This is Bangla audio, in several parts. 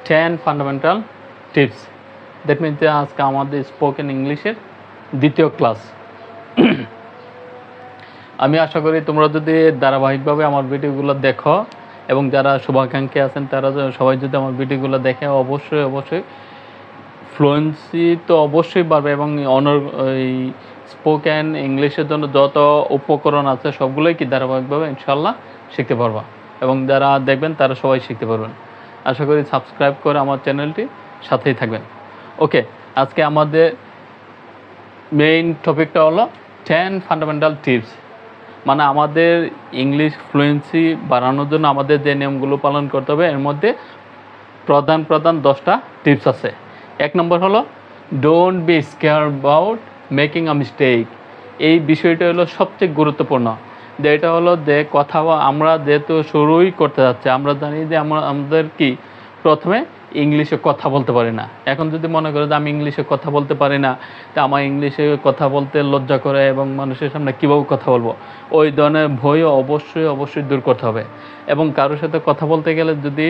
10 ফান্ডামেন্টাল টিপস। দ্যাট মিনস যে আজকে আমাদের স্পোকেন ইংলিশের দ্বিতীয় ক্লাস। আমি আশা করি তোমরা যদি ধারাবাহিকভাবে আমার ভিডিওগুলো দেখো এবং যারা শুভাকাঙ্ক্ষী আছেন তারা সবাই যদি আমার ভিডিওগুলো দেখে অবশ্যই ফ্লুয়েন্সি তো অবশ্যই বাড়বে এবং এই স্পোকেন ইংলিশের জন্য যত উপকরণ আছে সবগুলোই কি ধারাবাহিকভাবে ইনশাল্লাহ শিখতে পারবা এবং যারা দেখবেন তারা সবাই শিখতে পারবেন। আশা করি সাবস্ক্রাইব করে আমার চ্যানেলটি সাথেই থাকবেন। ওকে, আজকে আমাদের মেইন টপিকটা হলো 10 ফান্ডামেন্টাল টিপস, মানে আমাদের ইংলিশ ফ্লুয়েন্সি বাড়ানোর জন্য আমাদের যে নিয়মগুলো পালন করতে হবে এর মধ্যে প্রধান 10টা টিপস আছে। 1 নম্বর হলো don't be scared about making a mistake. এই বিষয়টা হলো সবচেয়ে গুরুত্বপূর্ণ। যে এটা হলো যে কথা আমরা যেহেতু শুরুই করতে যাচ্ছি, আমরা জানি যে আমাদের কি প্রথমে ইংলিশে কথা বলতে পারি না। এখন যদি মনে করো যে আমি ইংলিশে কথা বলতে পারি না, তা আমার ইংলিশে কথা বলতে লজ্জা করে এবং মানুষের সামনে কীভাবে কথা বলবো, ওই ধরনের ভয়ও অবশ্যই দূর করতে হবে। এবং কারোর সাথে কথা বলতে গেলে যদি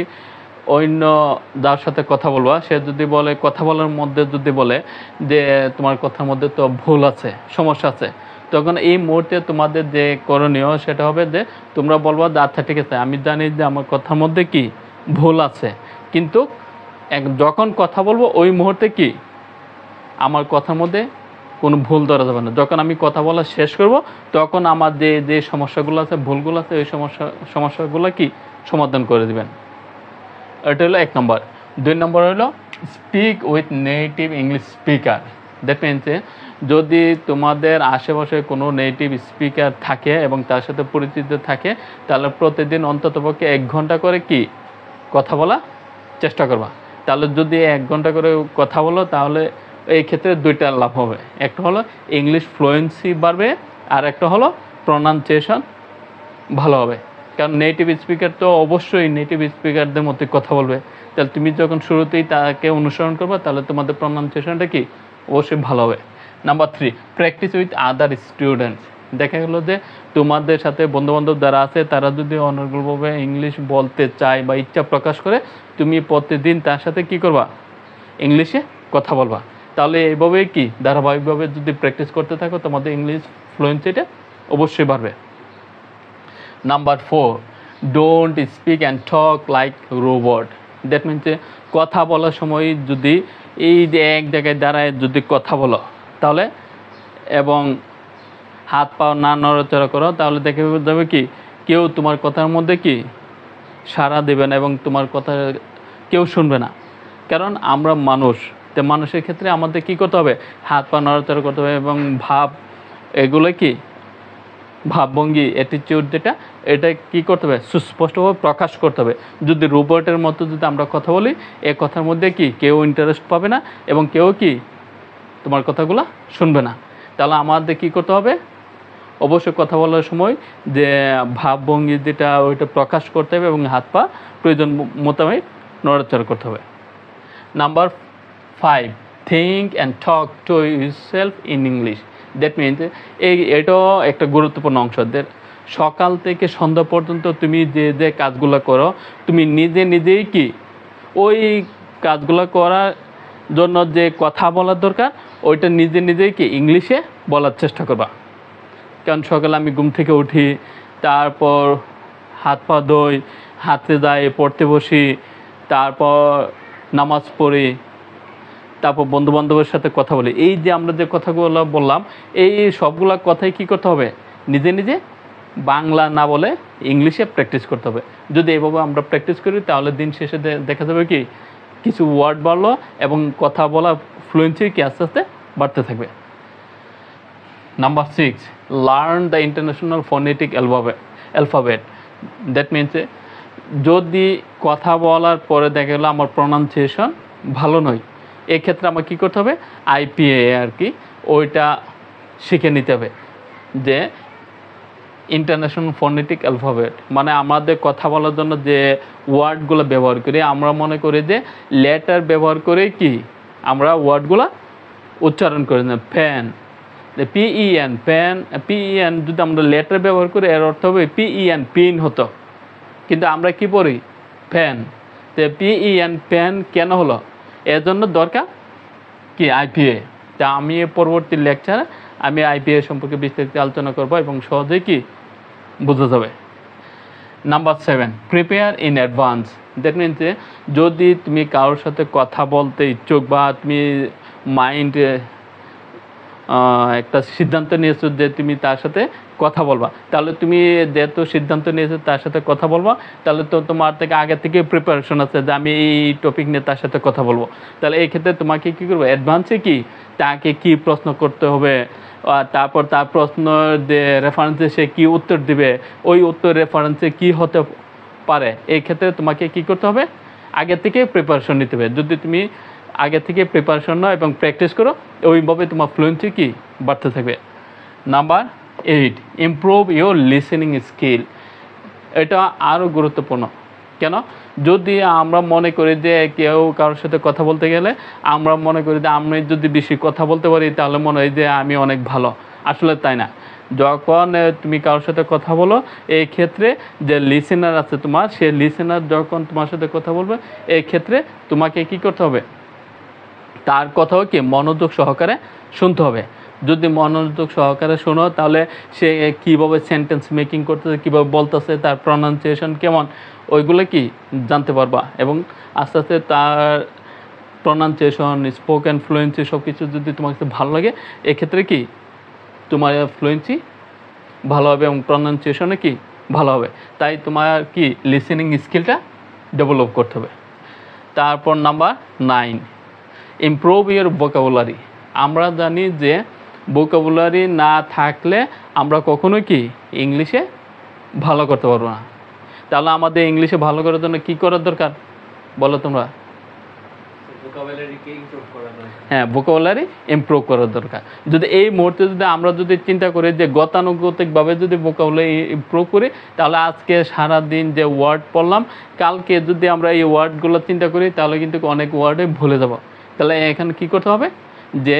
অন্য যার সাথে কথা বলবা সে যদি বলে, কথা বলার মধ্যে যদি বলে যে তোমার কথার মধ্যে তো ভুল আছে, সমস্যা আছে, তখন এই মুহূর্তে তোমাদের যে করণীয় সেটা হবে যে তোমরা বলবা যে আচ্ছা ঠিক আছে, আমি জানি যে আমার কথার মধ্যে কি ভুল আছে, কিন্তু যখন কথা বলবো ওই মুহূর্তে কি আমার কথার মধ্যে কোনো ভুল ধরা যাবে না। যখন আমি কথা বলা শেষ করব তখন আমার যে সমস্যাগুলো আছে, ভুলগুলো আছে, ওই সমস্যাগুলো কি সমাধান করে দিবেন। এটা হলো 1 নম্বর। 2 নম্বর হলো speak with native English speaker. That means যদি তোমাদের আশেপাশে কোনো নেটিভ স্পিকার থাকে এবং তার সাথে পরিচিত থাকে, তাহলে প্রতিদিন অন্ততপক্ষে 1 ঘন্টা করে কি কথা বলা চেষ্টা করবা। তাহলে যদি 1 ঘন্টা করে কথা বলো তাহলে এই ক্ষেত্রে 2টা লাভ হবে। একটা হলো ইংলিশ ফ্লুয়েন্সি বাড়বে, আর একটা হলো প্রনাউন্সিয়েশন ভালো হবে। কারণ নেটিভ স্পিকার তো অবশ্যই নেটিভ স্পিকারদের মধ্যে কথা বলবে, তাহলে তুমি যখন শুরুতেই তাকে অনুসরণ করবে তাহলে তোমাদের প্রনাউন্সিয়েশনটা কি অবশ্যই ভালো হবে। Number 3, practice with other students. দেখা গেলো যে তোমাদের সাথে বন্ধুবান্ধব যারা আছে তারা যদি অনর্গলভাবে ইংলিশ বলতে চায় বা ইচ্ছা প্রকাশ করে, তুমি প্রতিদিন তার সাথে কি করবা, ইংলিশে কথা বলবা। তাহলে এইভাবেই কি ধারাবাহিকভাবে যদি প্র্যাকটিস করতে থাকো তোমাদের ইংলিশ ফ্লুয়েন্সিটা অবশ্যই বাড়বে। Number 4, don't speak and talk like robot. That means কথা বলার সময় যদি এই যে এক জায়গায় দাঁড়ায় যদি কথা বলো তাহলে এবং হাত পা না নড়াচড়া করো, তাহলে দেখে যাবে কি কেউ তোমার কথার মধ্যে কি সাড়া দেবে না এবং তোমার কথা কেউ শুনবে না। কারণ আমরা মানুষ, তো মানুষের ক্ষেত্রে আমাদের কি করতে হবে, হাত পা নড়াচড়া করতে হবে এবং এগুলো কি ভাবভঙ্গি, অ্যাটিটিউড এটা কি করতে হবে, সুস্পষ্টভাবে প্রকাশ করতে হবে। যদি রোবটের মতো যদি আমরা কথা বলি, এই কথার মধ্যে কি কেউ ইন্টারেস্ট পাবে না এবং কেউ কি তোমার কথাগুলো শুনবে না। তাহলে আমাদের কি করতে হবে, অবশ্যই কথা বলার সময় যে ভাবভঙ্গি ওইটা প্রকাশ করতে হবে এবং হাত পা প্রয়োজন মোতাবেক নড়াচড়া করতে হবে। Number 5, think and talk to yourself in English. That means এটাও একটা গুরুত্বপূর্ণ অংশ। সকাল থেকে সন্ধ্যা পর্যন্ত তুমি যে কাজগুলো করো, তুমি নিজেই কি ওই কাজগুলো করার জন্য যে কথা বলার দরকার ওইটা নিজেই কি ইংলিশে বলার চেষ্টা করবা। কারণ সকালে আমি ঘুম থেকে উঠি, তারপর হাত পা ধুই, হাতে যাই, পড়তে বসি, তারপর নামাজ পড়ি, তারপর বন্ধুবান্ধবের সাথে কথা বলি। এই যে আমরা যে কথাগুলো বললাম, এই সবগুলা কথাই কি করতে হবে, নিজে বাংলা না বলে ইংলিশে প্র্যাকটিস করতে হবে। যদি এইভাবে আমরা প্র্যাকটিস করি তাহলে দিন শেষে দেখা যাবে কি কিছু ওয়ার্ড বাড়লো এবং কথা বলা ফ্লুয়েন্সি কি আস্তে আস্তে বাড়তে থাকবে। Number 6, learn the international phonetic alphabet. That means যদি কথা বলার পরে দেখা গেলো আমার প্রনাউন্সিয়েশন ভালো নয়, এক্ষেত্রে আমার কী করতে হবে, IPA আর কি ওইটা শিখে নিতে হবে। যে ইন্টারন্যাশনাল ফোনেটিক অ্যালফাবেট মানে আমাদের কথা বলার জন্য যে ওয়ার্ডগুলো ব্যবহার করি, আমরা মনে করি যে লেটার ব্যবহার করে কি আমরা ওয়ার্ডগুলো উচ্চারণ করি না। ফ্যান, PEN, প্যান, PEN যদি আমরা লেটার ব্যবহার করি এর অর্থ হবে PEN, পিন হতো, কিন্তু আমরা কি পড়ি ফ্যান। তো PEN পেন কেন হলো, এর জন্য দরকার কি IPA। তা আমি পরবর্তী লেকচারে আমি IPA সম্পর্কে বিস্তারিত আলোচনা করব এবং সহজেই কি বোঝা যাবে। Number 7, prepare in advance. That means যে যদি তুমি কারোর সাথে কথা বলতে ইচ্ছুক বা তুমি মাইন্ডে একটা সিদ্ধান্ত নিয়েছো যে তুমি তার সাথে কথা বলবা, তাহলে তুমি যেহেতু সিদ্ধান্ত নিয়েছো তার সাথে কথা বলবা, তাহলে তো তোমার থেকে আগে থেকে প্রিপারেশন আছে যে আমি এই টপিক নিয়ে তার সাথে কথা বলবো। তাহলে এই ক্ষেত্রে তোমাকে কী করবে, অ্যাডভান্সে কি তাকে কি প্রশ্ন করতে হবে, তারপর তার প্রশ্ন যে রেফারেন্সে সে কী উত্তর দিবে, ওই উত্তর রেফারেন্সে কি হতে পারে, এই ক্ষেত্রে তোমাকে কি করতে হবে, আগে থেকে প্রিপারেশন নিতে হবে। যদি তুমি আগে থেকে প্রিপারেশন নাও এবং প্র্যাকটিস করো, ওইভাবে তোমার ফ্লুয়েন্সি কি বাড়তে থাকবে। Number 8, improve your listening skill. এটা আরও গুরুত্বপূর্ণ। কেন, যদি আমরা মনে করি যে কেউ কারোর সাথে কথা বলতে গেলে আমরা মনে করি যে আমি যদি বেশি কথা বলতে পারি তাহলে মনে হয় যে আমি অনেক ভালো, আসলে তাই না। যখন তুমি কারোর সাথে কথা বলো, এই ক্ষেত্রে যে লিসেনার আছে তোমার, সে লিসেনার যখন তোমার সাথে কথা বলবে, এই ক্ষেত্রে তোমাকে কি করতে হবে, তার কথাও কি মনোযোগ সহকারে শুনতে হবে। যদি মনোযোগ সহকারে শোনো, তাহলে সে কীভাবে সেন্টেন্স মেকিং করতেছে, কীভাবে বলতেছে, তার প্রনাউন্সিয়েশন কেমন, ওইগুলো কি জানতে পারবা। এবং আস্তে আস্তে তার প্রনাউন্সিয়েশন, স্পোকেন, ফ্লুয়েন্সি সব কিছু যদি তোমার কাছে ভালো লাগে, এক্ষেত্রে কি তোমার ফ্লুয়েন্সি ভালো হবে এবং প্রনাউন্সিয়েশনে কি ভালো হবে। তাই তোমার কি লিসেনিং স্কিলটা ডেভেলপ করতে হবে। তারপর নাম্বার 9, ইমপ্রুভ ইউর ভোকাবুলারি। আমরা জানি যে ভোকাবুলারি না থাকলে আমরা কখনোই কি ইংলিশে ভালো করতে পারবো না। তাহলে আমাদের ইংলিশে ভালো করার জন্য কী করার দরকার বলো তোমরা? হ্যাঁ, ভোকাবুলারি ইমপ্রুভ করার দরকার। যদি এই মুহূর্তে যদি আমরা যদি চিন্তা করি যে গতানুগতিকভাবে যদি ভোকাবুলারি ইমপ্রুভ করি, তাহলে আজকে সারাদিন যে ওয়ার্ড পড়লাম, কালকে যদি আমরা এই ওয়ার্ডগুলো চিন্তা করি তাহলে কিন্তু অনেক ওয়ার্ডে ভুলে যাব। তাহলে এখানে কী করতে হবে, যে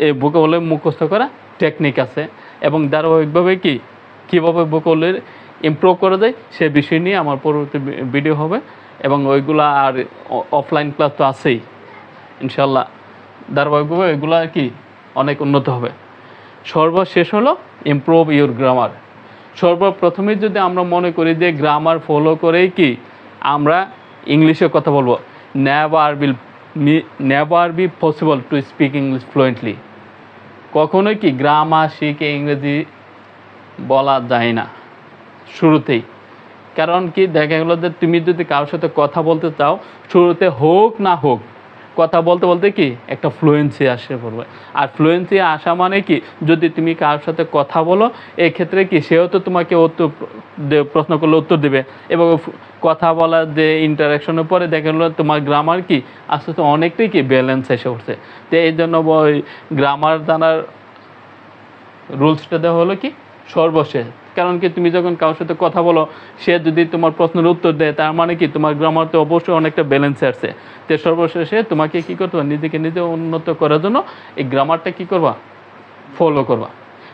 এই ভোকাবুলারি মুখস্থ করা টেকনিক আছে এবং ধারাবাহিকভাবে কীভাবে ভোকাবুলারি ইমপ্রুভ করা যায় সে বিষয় নিয়ে আমার পরবর্তী ভিডিও হবে। এবং ওইগুলো আর অফলাইন ক্লাস তো আছেই, ইনশাল্লাহ ধারাবাহিকভাবে এগুলো আর কি অনেক উন্নত হবে। সর্বশেষ হলো ইমপ্রুভ ইউর গ্রামার। সর্বপ্রথমে যদি আমরা মনে করি যে গ্রামার ফলো করেই কি আমরা ইংলিশে কথা বলবো, never be possible to speak English fluently. কখনোই কি গ্রামার শিখে ইংরেজি বলা যায় না শুরুতেই। কারণ কি দেখা গেলো যে তুমি যদি কারোর সাথে কথা বলতে চাও, শুরুতে হোক না হোক কথা বলতে বলতে কি একটা ফ্লুয়েন্সি আসে পড়বে। আর ফ্লুয়েন্সি আসা মানে কি, যদি তুমি কারোর সাথে কথা বলো, এক্ষেত্রে কি সেও তো তোমাকে উত্তর প্রশ্ন করলে উত্তর দেবে এবং কথা বলার যে ইন্টারাকশনের পরে দেখা গেলো তোমার গ্রামার কি আস্তে আস্তে অনেকটাই কি ব্যালেন্স এসে উঠছে। তো এই জন্য ওই গ্রামার জানার রুলসটা দেওয়া হলো কি সর্বশেষ। কারণ কি তুমি যখন কারোর সাথে কথা বলো, সে যদি তোমার প্রশ্নের উত্তর দেয়, তার মানে কি তোমার গ্রামার তো অবশ্যই অনেকটা ব্যালেন্সে আসছে। তো সর্বশেষে তোমাকে কী করতে হবে, নিজেকে নিজে উন্নত করার জন্য এই গ্রামারটা কী করবা, ফলো করবা।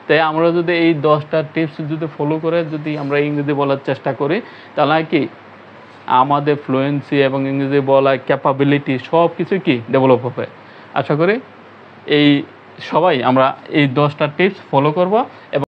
তাই আমরা যদি এই 10টা টিপস যদি ফলো করে যদি আমরা ইংরেজি বলার চেষ্টা করি, তাহলে কি আমাদের ফ্লুয়েন্সি এবং ইংরেজি বলার ক্যাপাবিলিটি সব কিছু কি ডেভেলপ হবে। আশা করি এই সবাই আমরা এই 10টা টিপস ফলো করব এবং